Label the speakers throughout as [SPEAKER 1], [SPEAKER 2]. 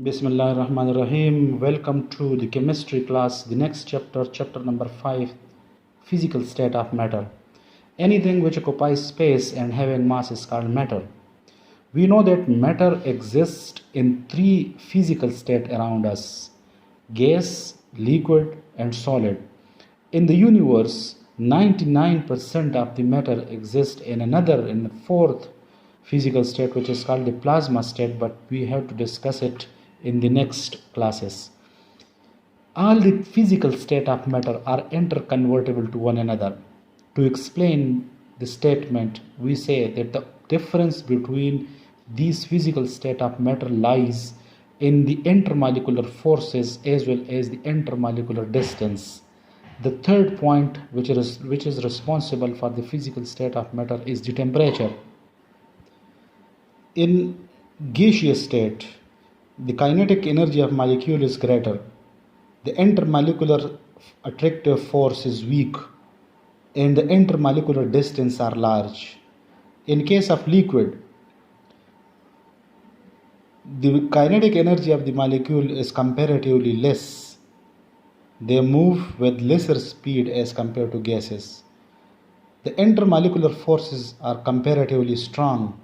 [SPEAKER 1] Bismillah ar-Rahman ar-Rahim. Welcome to the chemistry class. The next chapter, chapter number 5, physical state of matter. Anything which occupies space and having mass is called matter. We know that matter exists in three physical states around us: gas, liquid, and solid. In the universe, 99% of the matter exists in the fourth physical state, which is called the plasma state, but we have to discuss it in the next classes. All the physical state of matter are interconvertible to one another. To explain the statement, we say that the difference between these physical state of matter lies in the intermolecular forces as well as the intermolecular distance. The third point, which is responsible for the physical state of matter, is the temperature. In gaseous state, the kinetic energy of molecule is greater. The intermolecular attractive force is weak, and the intermolecular distance are large. In case of liquid, the kinetic energy of the molecule is comparatively less. They move with lesser speed as compared to gases. The intermolecular forces are comparatively strong,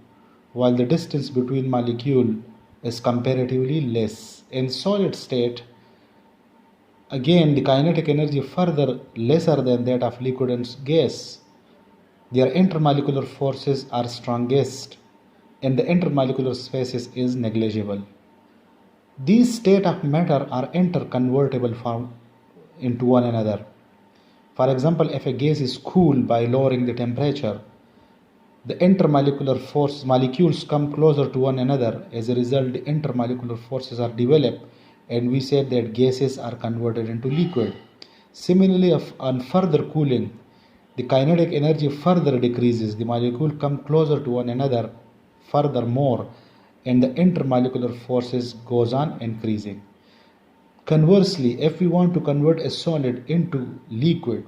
[SPEAKER 1] while the distance between molecules is comparatively less. In solid state, again the kinetic energy further lesser than that of liquid and gas. Their intermolecular forces are strongest, and the intermolecular spaces is negligible. These states of matter are interconvertible into one another. For example, if a gas is cooled by lowering the temperature, the intermolecular force molecules come closer to one another. As a result, the intermolecular forces are developed, and we said that gases are converted into liquid. Similarly, on further cooling, the kinetic energy further decreases. The molecules come closer to one another furthermore, and the intermolecular forces goes on increasing. Conversely, if we want to convert a solid into liquid,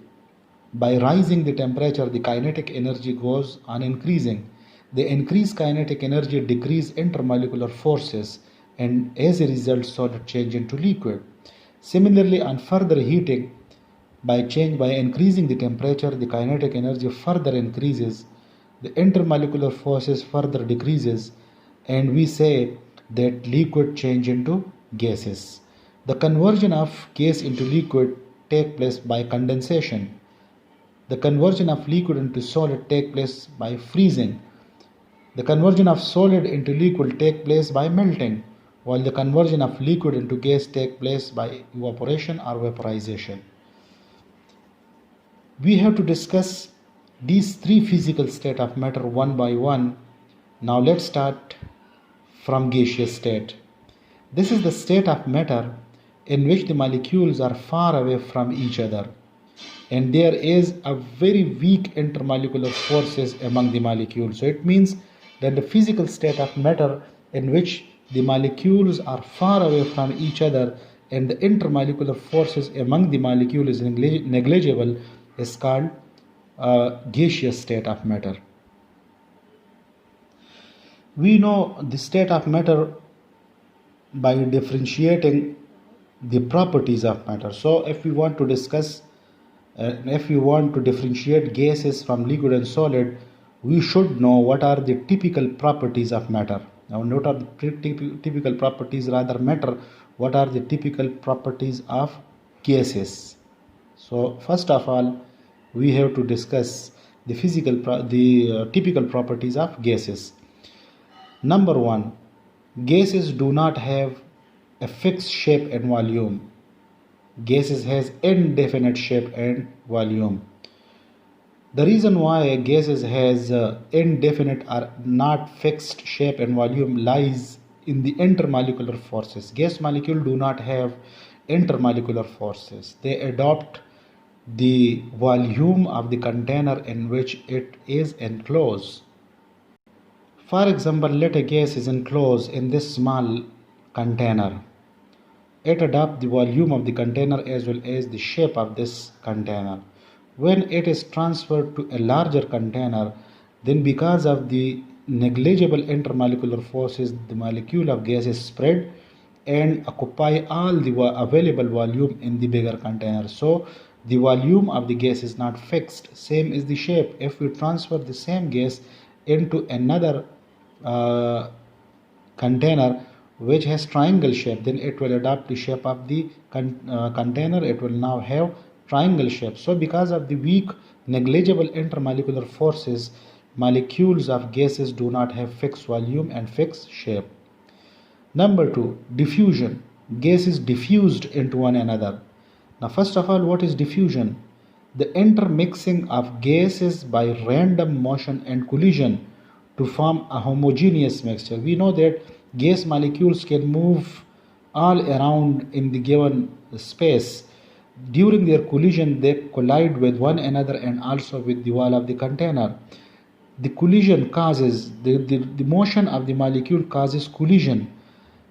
[SPEAKER 1] by rising the temperature, the kinetic energy goes on increasing. The increased kinetic energy decrease intermolecular forces, and as a result, solid change into liquid. Similarly, on further heating, by increasing the temperature, the kinetic energy further increases, the intermolecular forces further decreases, and we say that liquid change into gases. The conversion of gas into liquid take place by condensation. The conversion of liquid into solid take place by freezing. The conversion of solid into liquid take place by melting, while the conversion of liquid into gas take place by evaporation or vaporization. We have to discuss these three physical states of matter one by one. Now let's start from gaseous state. This is the state of matter in which the molecules are far away from each other, and there is a very weak intermolecular forces among the molecules. So it means that the physical state of matter in which the molecules are far away from each other and the intermolecular forces among the molecules is negligible is called gaseous state of matter. We know the state of matter by differentiating the properties of matter. So if we want to discuss if we want to differentiate gases from liquid and solid, we should know what are the typical properties of matter. Now, what are the typical properties, rather matter, what are the typical properties of gases? So first of all, we have to discuss the typical properties of gases. Number one, gases do not have a fixed shape and volume. Gases has indefinite shape and volume. The reason why gases has indefinite or not fixed shape and volume lies in the intermolecular forces. Gas molecules do not have intermolecular forces. They adopt the volume of the container in which it is enclosed. For example, let a gas is enclosed in this small container. It adopts the volume of the container as well as the shape of this container. When it is transferred to a larger container, then because of the negligible intermolecular forces, the molecule of gas is spread and occupy all the available volume in the bigger container. So the volume of the gas is not fixed. Same is the shape. If we transfer the same gas into another container which has triangle shape, then it will adopt the shape of the container. It will now have triangle shape. So because of the weak negligible intermolecular forces, molecules of gases do not have fixed volume and fixed shape. Number 2, diffusion. Gas is diffused into one another. Now first of all, what is diffusion? The intermixing of gases by random motion and collision to form a homogeneous mixture. We know that gas molecules can move all around in the given space. During their collision, they collide with one another and also with the wall of the container. The collision causes, the motion of the molecule causes collision,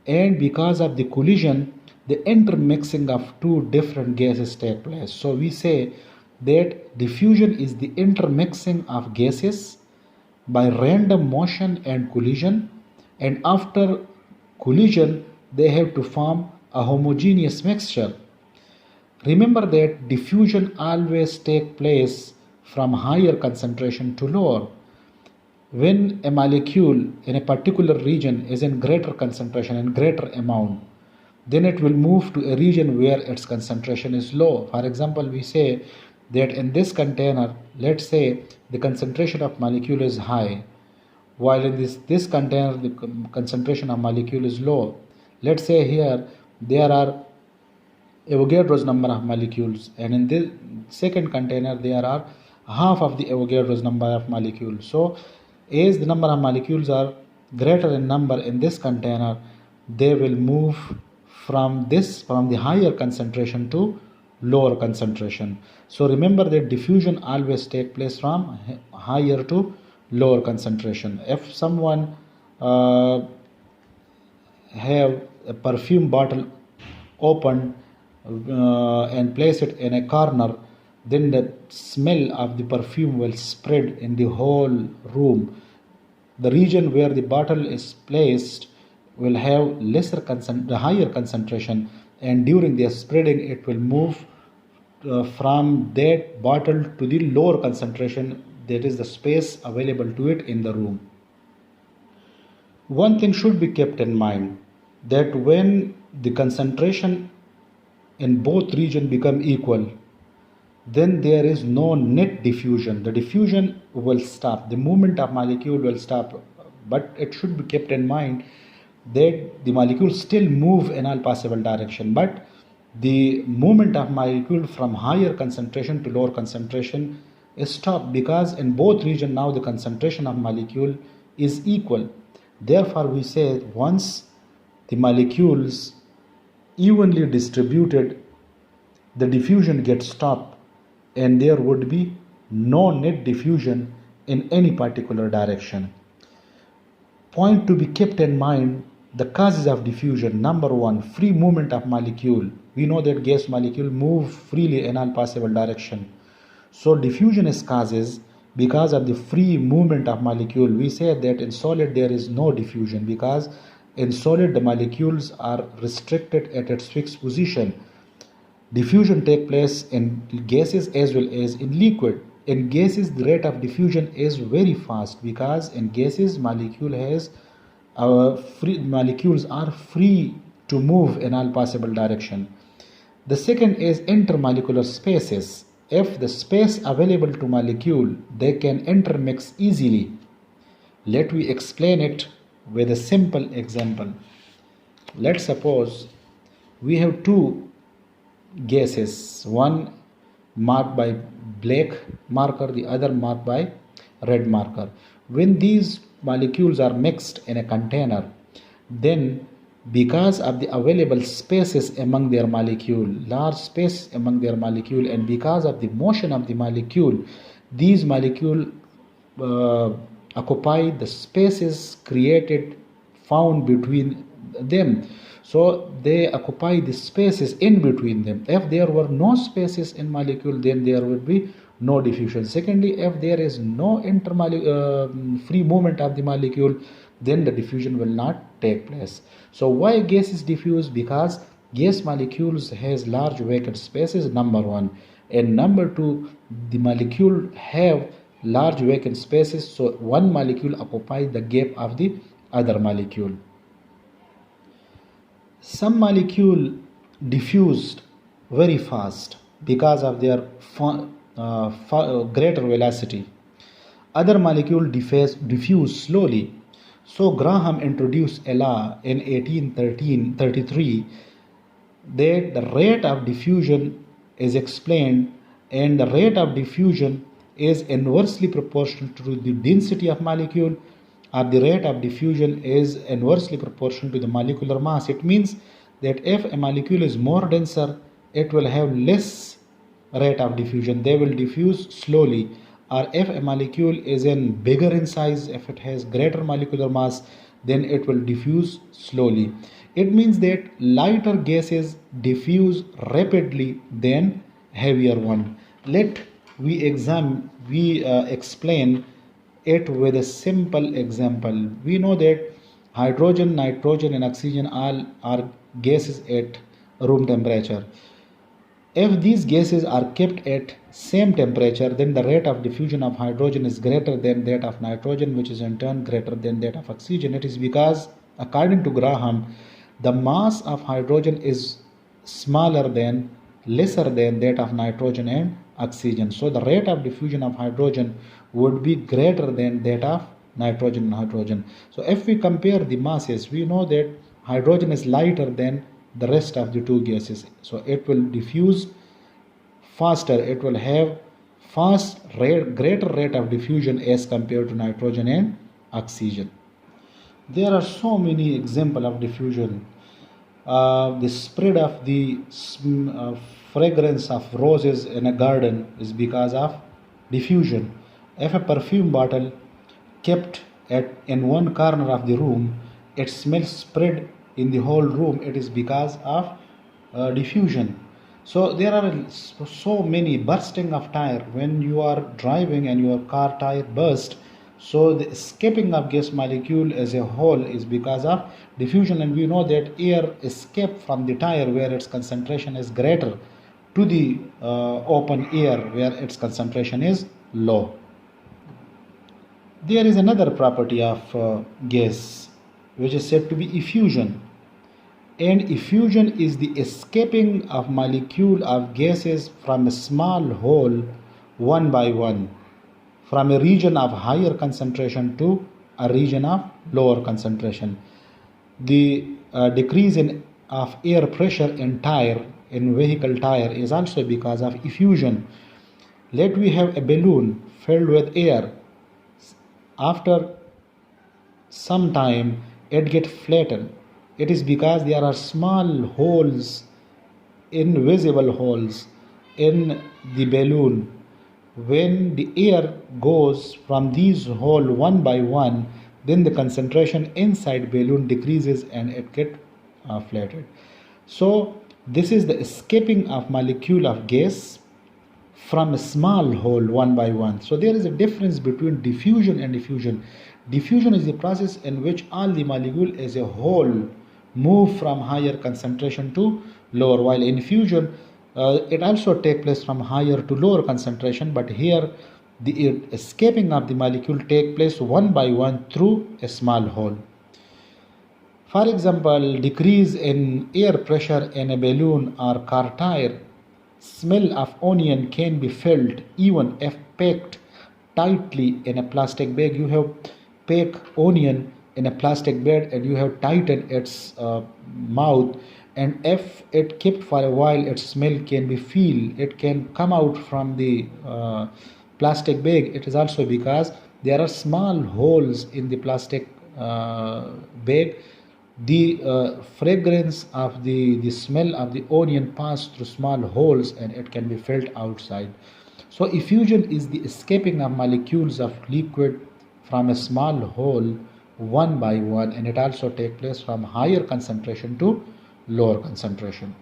[SPEAKER 1] and because of the collision, the intermixing of two different gases take place. So we say that diffusion is the intermixing of gases by random motion and collision, and after collision they have to form a homogeneous mixture. Remember that diffusion always takes place from higher concentration to lower. When a molecule in a particular region is in greater concentration and greater amount, then it will move to a region where its concentration is low. For example, we say that in this container, let's say the concentration of molecule is high, while in this container the concentration of molecule is low. Let's say here there are Avogadro's number of molecules, and in this second container there are half of the Avogadro's number of molecules. So as the number of molecules are greater in number in this container, they will move from the higher concentration to lower concentration. So remember that diffusion always takes place from higher to lower concentration. If someone have a perfume bottle opened and place it in a corner, then the smell of the perfume will spread in the whole room. The region where the bottle is placed will have higher concentration, and during the spreading it will move from that bottle to the lower concentration, that is the space available to it in the room. One thing should be kept in mind, that when the concentration in both regions become equal, then there is no net diffusion. The diffusion will stop, the movement of molecule will stop, but it should be kept in mind that the molecules still move in all possible direction, but the movement of molecule from higher concentration to lower concentration is stopped, because in both regions now the concentration of molecule is equal. Therefore we say once the molecules evenly distributed, the diffusion gets stopped and there would be no net diffusion in any particular direction. Point to be kept in mind, the causes of diffusion. Number 1, free movement of molecule. We know that gas molecule move freely in all possible direction. So diffusion is causes because of the free movement of molecule. We say that in solid there is no diffusion, because in solid the molecules are restricted at its fixed position. Diffusion takes place in gases as well as in liquid. In gases the rate of diffusion is very fast, because in gases molecules are free to move in all possible direction. The second is intermolecular spaces. If the space available to molecule, they can intermix easily. Let me explain it with a simple example. Let's suppose we have two gases, one marked by black marker, the other marked by red marker. When these molecules are mixed in a container, then because of the available spaces among their molecule, large space among their molecule, and because of the motion of the molecule, these molecules occupy the spaces found between them. So they occupy the spaces in between them. If there were no spaces in molecule, then there would be no diffusion. Secondly, if there is no free movement of the molecule, then the diffusion will not take place. So why gas is diffuse? Because gas molecules has large vacant spaces, number one, and number two, the molecule have large vacant spaces, so one molecule occupies the gap of the other molecule. Some molecule diffused very fast because of their greater velocity. Other molecule diffuse slowly. So Graham introduced a law in 1833 that the rate of diffusion is explained, and the rate of diffusion is inversely proportional to the density of molecule, or the rate of diffusion is inversely proportional to the molecular mass. It means that if a molecule is more denser, it will have less rate of diffusion, they will diffuse slowly. Or if a molecule is bigger in size, if it has greater molecular mass, then it will diffuse slowly. It means that lighter gases diffuse rapidly than heavier one. Let we explain it with a simple example. We know that hydrogen, nitrogen, and oxygen all are gases at room temperature. If these gases are kept at same temperature, then the rate of diffusion of hydrogen is greater than that of nitrogen, which is in turn greater than that of oxygen. It is because, according to Graham, the mass of hydrogen is lesser than that of nitrogen and oxygen. So the rate of diffusion of hydrogen would be greater than that of nitrogen and hydrogen. So if we compare the masses, we know that hydrogen is lighter than the rest of the two gases, so it will diffuse faster, it will have greater rate of diffusion as compared to nitrogen and oxygen. There are so many examples of diffusion. The spread of the fragrance of roses in a garden is because of diffusion. If a perfume bottle kept in one corner of the room, its smell spread in the whole room, it is because of diffusion. So there are so many bursting of tire. When you are driving and your car tire burst, so the escaping of gas molecule as a whole is because of diffusion, and we know that air escape from the tire where its concentration is greater to the open air where its concentration is low. There is another property of gas which is said to be effusion. And effusion is the escaping of molecule of gases from a small hole one by one, from a region of higher concentration to a region of lower concentration. The decrease of air pressure in vehicle tire is also because of effusion. Let we have a balloon filled with air. After some time, it gets flattened. It is because there are small holes, invisible holes in the balloon. When the air goes from these holes one by one, then the concentration inside balloon decreases and it gets flattened. So this is the escaping of molecule of gas from a small hole one by one. So there is a difference between diffusion and effusion. Diffusion is the process in which all the molecule as a whole move from higher concentration to lower, while in effusion it also takes place from higher to lower concentration, but here the escaping of the molecule takes place one by one through a small hole. For example, decrease in air pressure in a balloon or car tire. Smell of onion can be felt even if packed tightly in a plastic bag. You have packed onion in a plastic bag and you have tightened its mouth, and if it kept for a while, its smell can be feel. It can come out from the plastic bag. It is also because there are small holes in the plastic bag. The fragrance of the smell of the onion pass through small holes and it can be felt outside. So effusion is the escaping of molecules of liquid from a small hole one by one, and it also takes place from higher concentration to lower concentration.